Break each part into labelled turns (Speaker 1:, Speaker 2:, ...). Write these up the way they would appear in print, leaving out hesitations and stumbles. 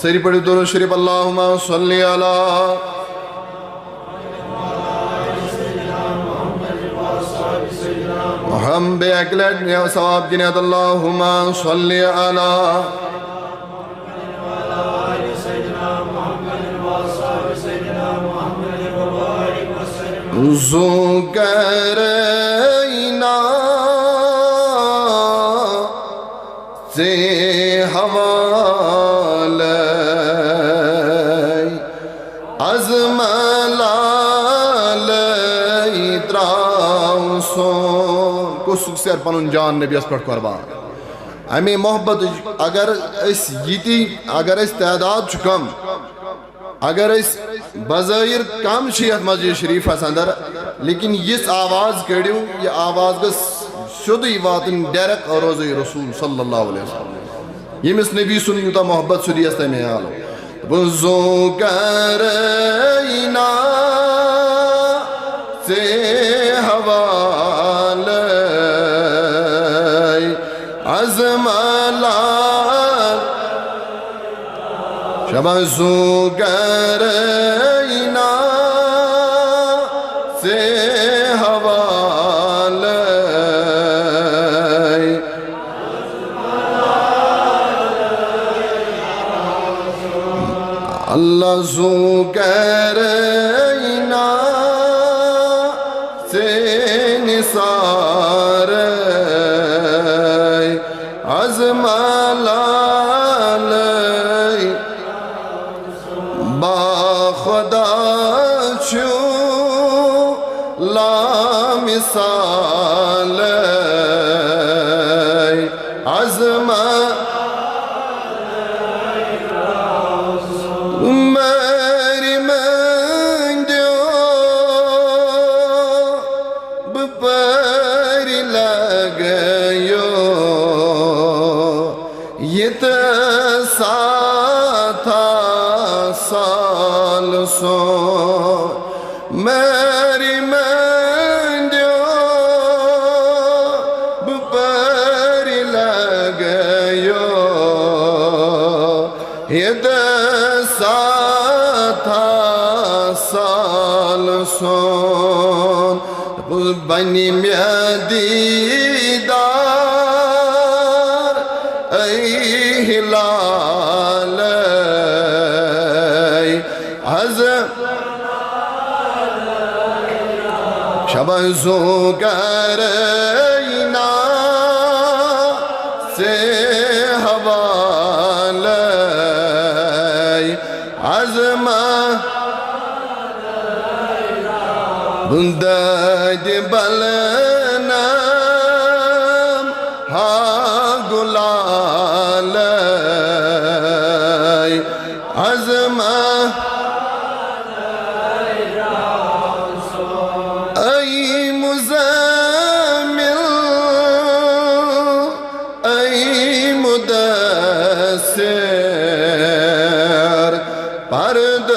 Speaker 1: सरी पढ़ी दुरूद शरीफ अल्लाहुम्मा सल्ली अला हम बेअकलत या सवाब जिनात अल्लाहुम्मा सल्ली अला ज़ुकरैना से हवाले अज़मलाले त्राउसोन को सुख से पनुन जान नबी पर कुर्बान हमें मोहब्बत अगर अगर तादाद कम अगर बज़ाहिर कम मस्जिद शरीफ अंदर लेकिन इस आवाज़ कड़ियो यह आवाज़ गस शुद्ध वातन डायरेक्ट रोज़ रसूल सल्लल्लाहु अलैहि वसल्लम यमिस नबी सुन यूता मोहब्बत सुदियस तमे आलो ज़ुकरैना से हवाले अज़मला शबा ज़ुकरैना से हवाले अल्लाह ज़ुकरैना से निसार अज़मलाल बाखुदा छू ला मिसाल अज़मा मेरी मंदियो पर लगयो ये तो साथा साल सो मेरी मंदियो पर लगयो ये तो साथा साल सोन बनी दीदार हिलाल हज़ शबा ज़ुकरैना से हवाले अज़मा बुंदद बलनम हा गुलाल अज़मा ऐ मुज़म्मिल ऐ मुदस्सिर पर्द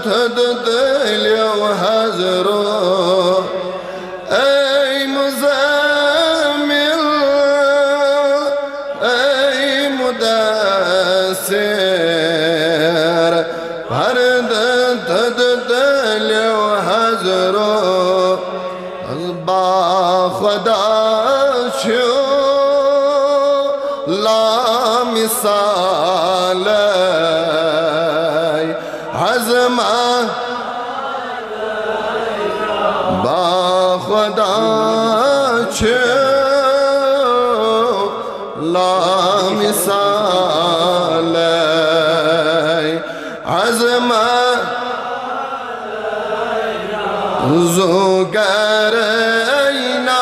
Speaker 1: थद दिलो हज़रो ऐ मुज़म्मिल ऐ मुदस्सिर पर्द थद दिलो हज़रो बाखुदा छू ला मिसाल हज़मा बाखुदा छू ला मिसाल हज़मा ज़ुकरैना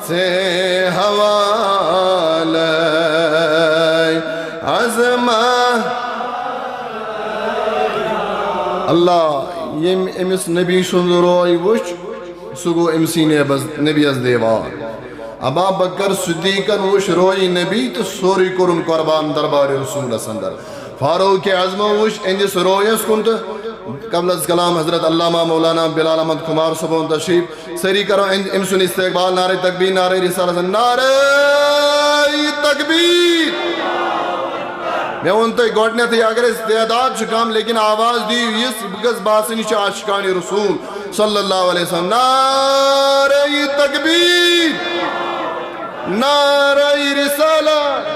Speaker 1: से हवाले अज़मा अल्लाह ये अमिस नबी सुन रोय वुच सु गो अमसी नबियस देवान अबा बकर सिद्दीकन वुच रोय नबी तो सोरी कोरुन कुर्बान दरबार रसूल अंदर फारूक आज़म वुच इंदिस रोयस कुन तो कबल कलाम हजरत अल्लामा मौलाना बिलाल अहमद कुमार सबोन तशरीफ सरी करो इमसुन इस्तेकबाल नारे तकबीर नारे रिसालत नारे तकबीर मे वो गोडनेथ अगर तादाद कम लेकिन आवाज दी इस गस बासन आशिकान रसूल सल्लल्लाहु अलैहि वसल्लम। नारे तकबीर, नारे रिसालत।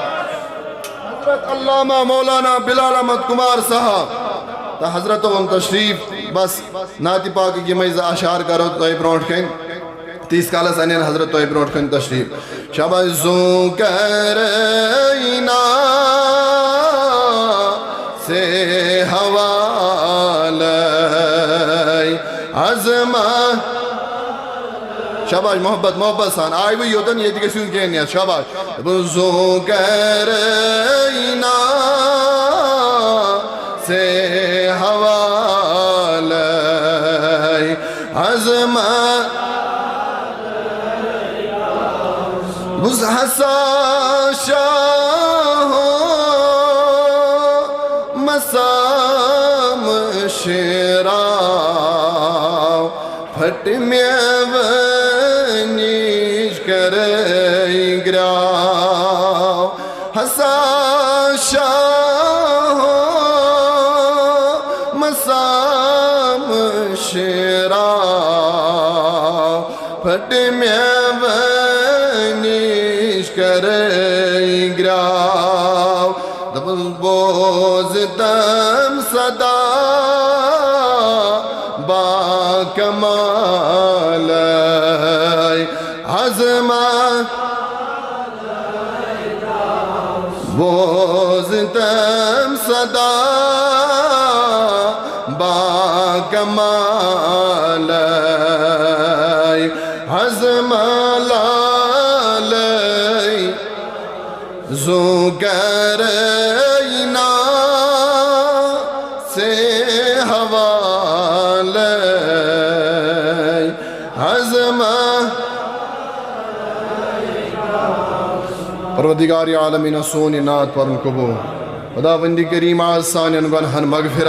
Speaker 1: हजरत अल्लामा मौलाना बिलाल अहमद कुमार साहब तो हजरत वन तशरीफ बस नाति पाक की मैं अशार करो तो ब्रोट कन तीस कालस अन हजरत तो ब्रोट कन तशरीफ शबजू करना से हवाल अजमा शाबाश मोहब्बत मोहब्बत सान आई वो योतन ये दिखे सुन के नहीं शाबाश बुजू करना से हवाल अजमा बुज हसा शाह मसाम शेरा फट में कर ग्राव हसा शाह मसाम शेरा फट में कर ग्राव दबल बोझ तम सदा बाकमाल अज़मा बोझ तम सदा बाकमाल अज़मा लाल ज़ुगरना से हवाल अज़मा परवरदिगार आलमीन सोन नात पर कबूल खुदावंदी करीम आसान गुनहन मगफिरत